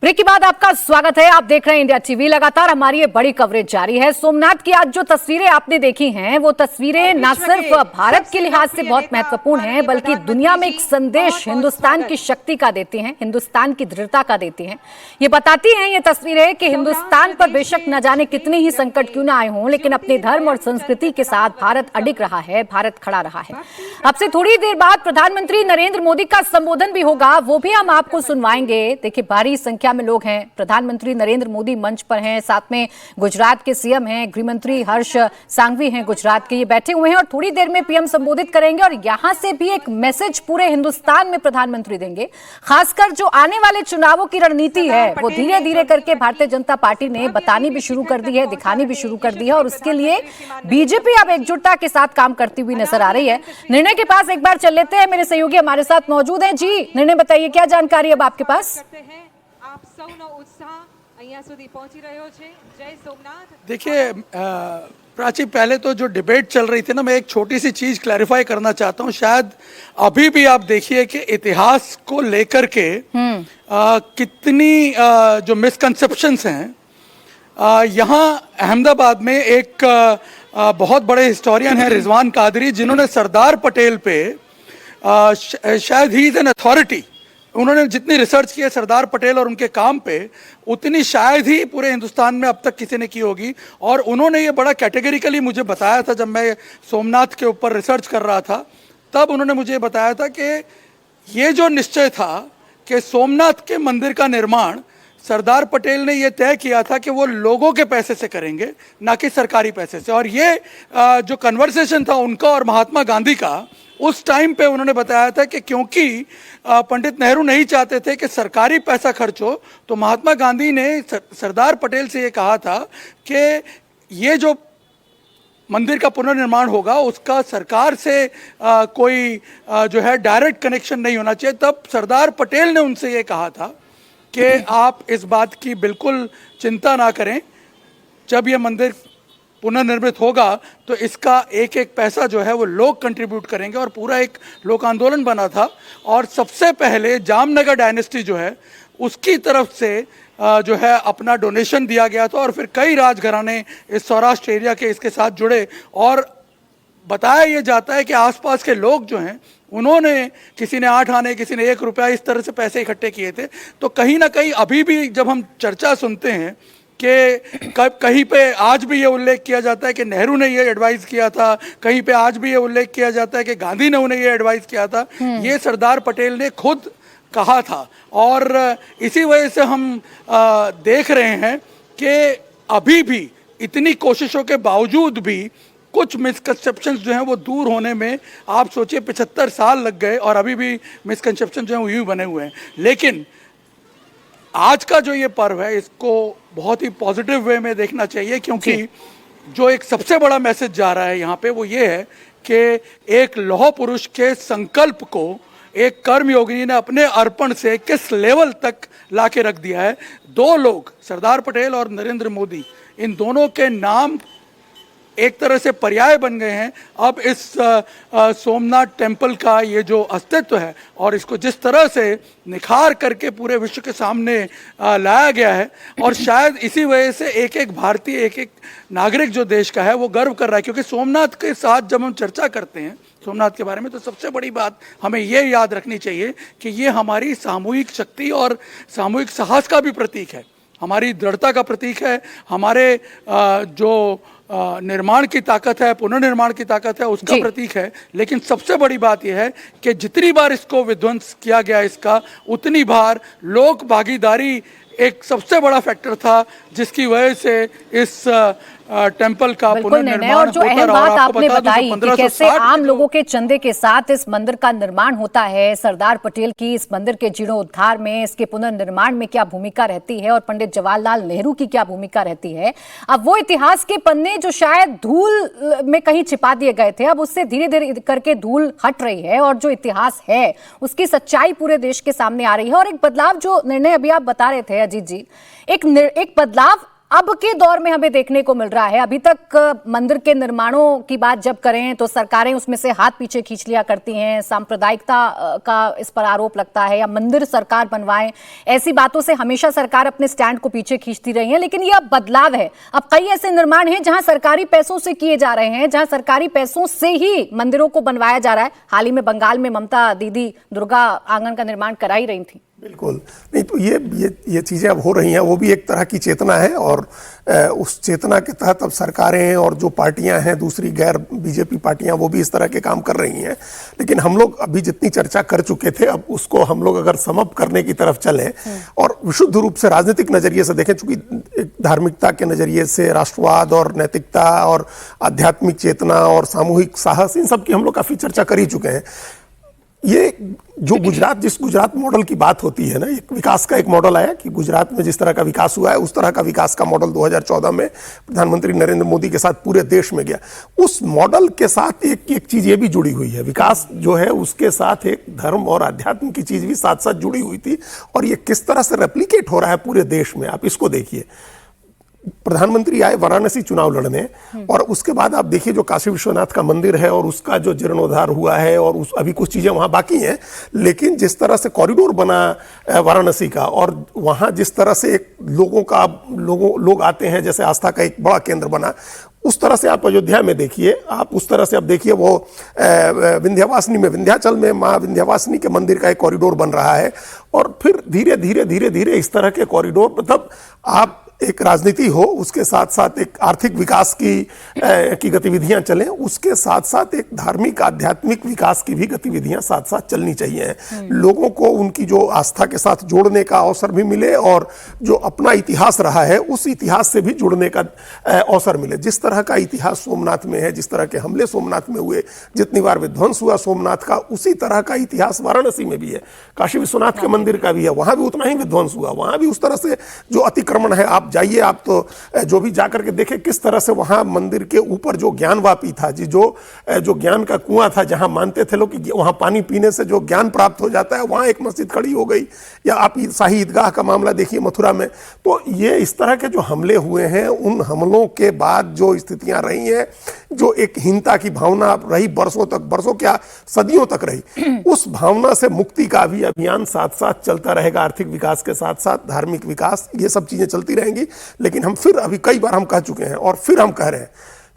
Break के बाद आपका स्वागत है। आप देख रहे हैं इंडिया टीवी। लगातार हमारी ये बड़ी कवरेज जारी है। सोमनाथ की आज जो तस्वीरें आपने देखी हैं, वो तस्वीरें न सिर्फ भारत के लिहाज से बहुत महत्वपूर्ण हैं, बल्कि दुनिया में एक संदेश हिंदुस्तान की शक्ति का देती हैं, हिंदुस्तान की दृढ़ता का देती हैं। ये बताती हैं ये तस्वीरें कि हिंदुस्तान पर बेशक न जाने कितने ही संकट क्यों ना आए हों, लेकिन अपने धर्म और संस्कृति के साथ भारत अडिग रहा है, भारत खड़ा रहा है। अब से थोड़ी देर बाद प्रधानमंत्री नरेंद्र मोदी का संबोधन भी होगा, वो भी हम आपको सुनवाएंगे। देखिए, भारी संख्या में लोग हैं। प्रधानमंत्री नरेंद्र मोदी मंच पर हैं, साथ में गुजरात के सीएम हैं, गृहमंत्री हर्ष सांघवी हैं गुजरात के, ये बैठे हुए हैं और थोड़ी देर में पीएम संबोधित करेंगे। और यहां से भी एक मैसेज पूरे हिंदुस्तान में प्रधानमंत्री देंगे। खासकर जो आने वाले चुनावों की रणनीति है, वो धीरे धीरे करके भारतीय जनता पार्टी ने बतानी भी शुरू कर दी है, दिखानी भी शुरू कर दी है। और उसके लिए बीजेपी अब एकजुटता के साथ काम करती हुई नजर आ रही है। निर्णय के पास एक बार चल लेते हैं। मेरे सहयोगी हमारे साथ मौजूद हैं। जी निर्णय, बताइए क्या जानकारी अब आपके पास? देखिए प्राची, पहले तो जो डिबेट चल रही थी ना, मैं एक छोटी सी चीज क्लैरिफाई करना चाहता हूँ। शायद अभी भी आप देखिए कि इतिहास को लेकर के कितनी जो मिसकंसेप्शंस हैं। यहाँ अहमदाबाद में एक बहुत बड़े हिस्टोरियन हैं रिजवान कादरी, जिन्होंने सरदार पटेल पे शायद ही इज एन अथॉरिटी, उन्होंने जितनी रिसर्च की है सरदार पटेल और उनके काम पे, उतनी शायद ही पूरे हिंदुस्तान में अब तक किसी ने की होगी। और उन्होंने ये बड़ा कैटेगरिकली मुझे बताया था, जब मैं सोमनाथ के ऊपर रिसर्च कर रहा था, तब उन्होंने मुझे बताया था कि ये जो निश्चय था कि सोमनाथ के मंदिर का निर्माण सरदार पटेल ने ये तय किया था कि वो लोगों के पैसे से करेंगे, ना कि सरकारी पैसे से। और ये जो कन्वर्सेशन था उनका और महात्मा गांधी का, उस टाइम पे उन्होंने बताया था कि क्योंकि पंडित नेहरू नहीं चाहते थे कि सरकारी पैसा खर्च हो, तो महात्मा गांधी ने सरदार पटेल से ये कहा था कि ये जो मंदिर का पुनर्निर्माण होगा उसका सरकार से कोई जो है डायरेक्ट कनेक्शन नहीं होना चाहिए। तब सरदार पटेल ने उनसे ये कहा था कि आप इस बात की बिल्कुल चिंता ना करें, जब ये मंदिर पुनर्निर्मित होगा तो इसका एक एक पैसा जो है वो लोग कंट्रीब्यूट करेंगे। और पूरा एक लोक आंदोलन बना था। और सबसे पहले जामनगर डायनेस्टी जो है उसकी तरफ से जो है अपना डोनेशन दिया गया था। और फिर कई राजघराने इस सौराष्ट्र एरिया के इसके साथ जुड़े। और बताया ये जाता है कि आसपास के लोग जो हैं, उन्होंने, किसी ने 8 आने, किसी ने 1 रुपया, इस तरह से पैसे इकट्ठे किए थे। तो कहीं ना कहीं अभी भी जब हम चर्चा सुनते हैं कि कहीं पे आज भी ये उल्लेख किया जाता है कि नेहरू ने ये एडवाइस किया था, कहीं पे आज भी ये उल्लेख किया जाता है कि गांधी ने उन्हें ये एडवाइस किया था, ये सरदार पटेल ने खुद कहा था। और इसी वजह से हम देख रहे हैं कि अभी भी इतनी कोशिशों के बावजूद भी कुछ मिसकंसेप्शंस जो हैं वो दूर होने में, आप सोचिए 75 साल लग गए और अभी भी मिसकंसेप्शन जो हैं वो यूं बने हुए हैं। लेकिन आज का जो ये पर्व है, इसको बहुत ही पॉजिटिव वे में देखना चाहिए, क्योंकि जो एक सबसे बड़ा मैसेज जा रहा है यहाँ पे वो ये है कि एक लौह पुरुष के संकल्प को एक कर्मयोगिनी ने अपने अर्पण से किस लेवल तक ला के रख दिया है। 2 लोग, सरदार पटेल और नरेंद्र मोदी, इन दोनों के नाम एक तरह से पर्याय बन गए हैं अब इस सोमनाथ टेम्पल का ये जो अस्तित्व है, और इसको जिस तरह से निखार करके पूरे विश्व के सामने लाया गया है। और शायद इसी वजह से एक एक भारतीय, एक एक नागरिक जो देश का है, वो गर्व कर रहा है। क्योंकि सोमनाथ के साथ जब हम चर्चा करते हैं सोमनाथ के बारे में, तो सबसे बड़ी बात हमें ये याद रखनी चाहिए कि ये हमारी सामूहिक शक्ति और सामूहिक साहस का भी प्रतीक है, हमारी दृढ़ता का प्रतीक है, हमारे जो निर्माण की ताकत है, पुनर्निर्माण की ताकत है, उसका प्रतीक है। लेकिन सबसे बड़ी बात यह है कि जितनी बार इसको विध्वंस किया गया इसका, उतनी बार लोक भागीदारी एक सबसे बड़ा फैक्टर था, जिसकी वजह से इस टेम्पल का पुनर्निर्माण और जो अहम बात आपने बताई कि कैसे आम लोगों के चंदे के साथ इस मंदिर का निर्माण होता है, सरदार पटेल की इस मंदिर के जीर्णोद्धार में, इसके पुनर्निर्माण में क्या भूमिका रहती है, और पंडित जवाहरलाल नेहरू की क्या भूमिका रहती है। अब वो इतिहास के पन्ने जो शायद धूल में कहीं छिपा दिए गए थे, अब उससे धीरे धीरे करके धूल हट रही है और जो इतिहास है उसकी सच्चाई पूरे देश के सामने आ रही है। और एक बदलाव, जो निर्णय अभी आप बता रहे थे अजीत जी, एक बदलाव अब के दौर में हमें देखने को मिल रहा है, अभी तक मंदिर के निर्माणों की बात जब करें तो सरकारें उसमें से हाथ पीछे खींच लिया करती हैं, सांप्रदायिकता का इस पर आरोप लगता है, या मंदिर सरकार बनवाए, ऐसी बातों से हमेशा सरकार अपने स्टैंड को पीछे खींचती रही है। लेकिन ये अब बदलाव है, अब कई ऐसे निर्माण हैं जहां सरकारी पैसों से किए जा रहे हैं, जहां सरकारी पैसों से ही मंदिरों को बनवाया जा रहा है। हाल ही में बंगाल में ममता दीदी दुर्गा आंगन का निर्माण करा ही रही थी। बिल्कुल नहीं, तो ये चीज़ें अब हो रही हैं, वो भी एक तरह की चेतना है, और उस चेतना के तहत अब सरकारें और जो पार्टियां हैं दूसरी गैर बीजेपी पार्टियां वो भी इस तरह के काम कर रही हैं। लेकिन हम लोग अभी जितनी चर्चा कर चुके थे, अब उसको हम लोग अगर समअप करने की तरफ चलें और विशुद्ध रूप से राजनीतिक नजरिए से देखें, चूंकि धार्मिकता के नजरिए से राष्ट्रवाद और नैतिकता और आध्यात्मिक चेतना और सामूहिक साहस, इन सब की हम लोग काफ़ी चर्चा कर ही चुके हैं। ये जो जिस गुजरात मॉडल की बात होती है ना, एक विकास का एक मॉडल आया कि गुजरात में जिस तरह का विकास हुआ है उस तरह का विकास का मॉडल 2014 में प्रधानमंत्री नरेंद्र मोदी के साथ पूरे देश में गया। उस मॉडल के साथ एक चीज ये भी जुड़ी हुई है, विकास जो है उसके साथ एक धर्म और अध्यात्म की चीज भी साथ साथ जुड़ी हुई थी, और ये किस तरह से रेप्लिकेट हो रहा है पूरे देश में, आप इसको देखिए। प्रधानमंत्री आए वाराणसी चुनाव लड़ने, और उसके बाद आप देखिए जो काशी विश्वनाथ का मंदिर है और उसका जो जीर्णोद्धार हुआ है, और अभी कुछ चीजें वहां बाकी हैं, लेकिन जिस तरह से कॉरिडोर बना वाराणसी का, और वहां जिस तरह से एक लोग आते हैं, जैसे आस्था का एक बड़ा केंद्र बना, उस तरह से आप अयोध्या में देखिए, आप उस तरह से आप देखिए वो विंध्यवासिनी में, विंध्याचल में माँ विंध्यवासिनी के मंदिर का एक कॉरिडोर बन रहा है। और फिर धीरे धीरे इस तरह के कॉरिडोर, मतलब आप एक राजनीति हो, उसके साथ साथ एक आर्थिक विकास की गतिविधियां चलें, उसके साथ साथ एक धार्मिक आध्यात्मिक विकास की भी गतिविधियां साथ साथ चलनी चाहिए। लोगों को उनकी जो आस्था के साथ जोड़ने का अवसर भी मिले, और जो अपना इतिहास रहा है उस इतिहास से भी जुड़ने का अवसर मिले। जिस तरह का इतिहास सोमनाथ में है, जिस तरह के हमले सोमनाथ में हुए, जितनी बार विध्वंस हुआ सोमनाथ का, उसी तरह का इतिहास वाराणसी में भी है, काशी विश्वनाथ के मंदिर का भी है, वहां भी उतना ही विध्वंस हुआ, वहां भी उस तरह से जो अतिक्रमण है, आप जाइए, आप तो जो भी जाकर के देखें किस तरह से वहां मंदिर के ऊपर जो ज्ञानवापी था, जो ज्ञान का कुआं था, जहां मानते थे लोग कि वहां पानी पीने से जो ज्ञान प्राप्त हो जाता है, वहां एक मस्जिद खड़ी हो गई। या आप शाही ईदगाह का मामला देखिए मथुरा में। तो ये इस तरह के जो हमले हुए हैं, उन हमलों के बाद जो स्थितियां रही हैं, जो एक हीनता की भावना रही बरसों तक, बरसों क्या सदियों तक रही, उस भावना से मुक्ति का भी अभियान साथ साथ चलता रहेगा। आर्थिक विकास के साथ साथ धार्मिक विकास, ये सब चीजें चलती रहेंगी। लेकिन हम फिर अभी कई बार हम कह चुके हैं, और फिर हम कह रहे हैं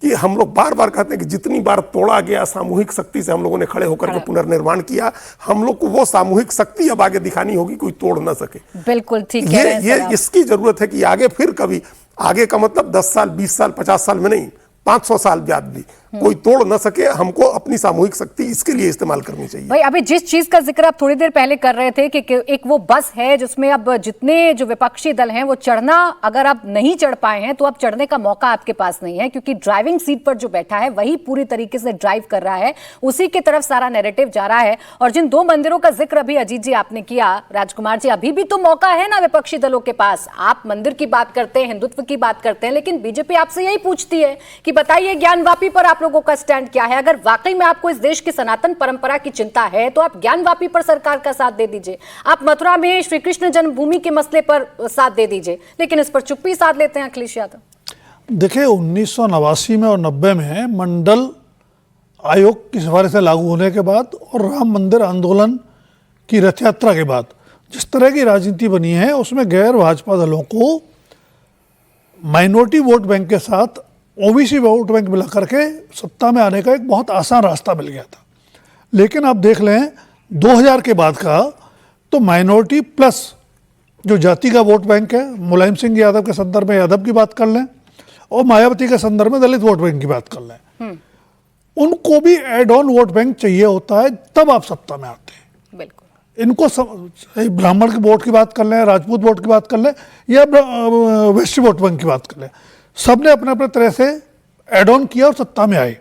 कि हम लोग बार बार कहते हैं कि जितनी बार तोड़ा गया सामूहिक शक्ति से हम लोगों ने खड़े होकर के पुनर्निर्माण किया, हम लोग को वो सामूहिक शक्ति अब आगे दिखानी होगी, कोई तोड़ ना सके। बिल्कुल ठीक है। ये इसकी जरूरत है कि आगे फिर कभी, आगे का मतलब 10 साल 20 साल 50 साल में नहीं, 500 साल बाद भी कोई तोड़ न सके, हमको अपनी सामूहिक शक्ति इसके लिए इस्तेमाल करनी चाहिए। भाई अभी जिस चीज का जिक्र आप थोड़ी देर पहले कर रहे थे कि एक वो बस है जिसमें अब जितने जो विपक्षी दल हैं वो चढ़ना, अगर आप नहीं चढ़ पाए हैं तो अब चढ़ने का मौका आपके पास नहीं है, क्योंकि ड्राइविंग सीट पर जो बैठा है वही पूरी तरीके से ड्राइव कर रहा है, उसी की तरफ सारा नैरेटिव जा रहा है। और जिन 2 मंदिरों का जिक्र अभी अजीत जी आपने किया, राजकुमार जी, अभी भी तो मौका है ना विपक्षी दलों के पास। आप मंदिर की बात करते हैं, हिंदुत्व की बात करते हैं, लेकिन बीजेपी आपसे यही पूछती है कि बताइए ज्ञानवापी पर आप लोगों का स्टैंड क्या है। अगर वाकई में आपको इस देश की सनातन परंपरा की चिंता है तो आप ज्ञानवापी पर सरकार का साथ दे दीजिए, आप मथुरा में श्री कृष्ण जन्मभूमि के मसले पर साथ दे दीजिए, लेकिन इस पर चुप्पी साध लेते हैं अखिलेश यादव। देखिए 1989 में और 90 में मंडल आयोग की सिफारिश से लागू होने के बाद और राम मंदिर आंदोलन की रथ यात्रा के बाद जिस तरह की राजनीति बनी है, उसमें गैर भाजपा दलों को माइनॉरिटी वोट बैंक के साथ ओबीसी वोट बैंक मिला करके सत्ता में आने का एक बहुत आसान रास्ता मिल गया था। लेकिन आप देख लें 2000 के बाद का तो माइनॉरिटी प्लस जो जाति का वोट बैंक है, मुलायम सिंह यादव के संदर्भ में यादव की बात कर लें, और मायावती के संदर्भ में दलित वोट बैंक की बात कर लें, उनको भी एड ऑन वोट बैंक चाहिए होता है, तब आप सत्ता में आते हैं। बिल्कुल। इनको ब्राह्मण के वोट की बात कर लें, राजपूत वोट की बात कर लें, या वेस्टी वोट बैंक की बात कर लें, सबने अपने अपने तरह से एड ऑन किया और सत्ता में आए।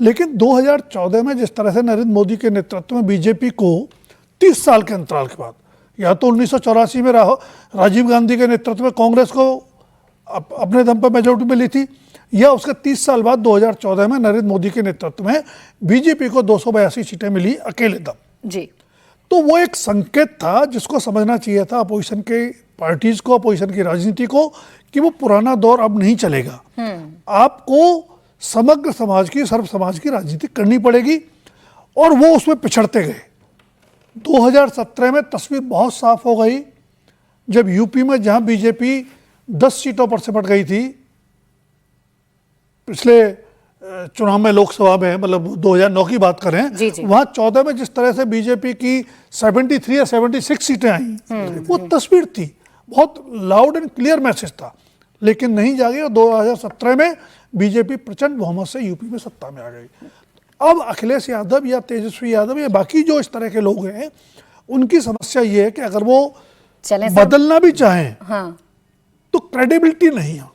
लेकिन 2014 में जिस तरह से नरेंद्र मोदी के नेतृत्व में बीजेपी को 30 साल के अंतराल के बाद, या तो 1984 में राजीव गांधी के नेतृत्व में कांग्रेस को अपने दम पर मेजोरिटी मिली थी, या उसके 30 साल बाद 2014 में नरेंद्र मोदी के नेतृत्व में बीजेपी को 282 सीटें मिली अकेले दम जी। तो वो एक संकेत था जिसको समझना चाहिए था अपोजिशन के पार्टीज को, अपोजिशन की राजनीति को, कि वो पुराना दौर अब नहीं चलेगा। आपको समग्र समाज की, सर्व समाज की राजनीति करनी पड़ेगी, और वो उसमें पिछड़ते गए। 2017 में तस्वीर बहुत साफ हो गई, जब यूपी में जहां बीजेपी 10 सीटों पर सिमट गई थी पिछले चुनाव में, लोकसभा में, मतलब 2009 की बात करें, जी, जी। वहां 14 में जिस तरह से बीजेपी की 73 या 76 सीटें आई, वो तस्वीर थी, बहुत लाउड एंड क्लियर मैसेज था, लेकिन नहीं जागी, और 2017 में बीजेपी प्रचंड बहुमत से यूपी में सत्ता में आ गई। अब अखिलेश यादव या तेजस्वी यादव या बाकी जो इस तरह के लोग हैं, उनकी समस्या ये है कि अगर वो चलें सर। बदलना भी चाहें हाँ, तो क्रेडिबिलिटी नहीं है।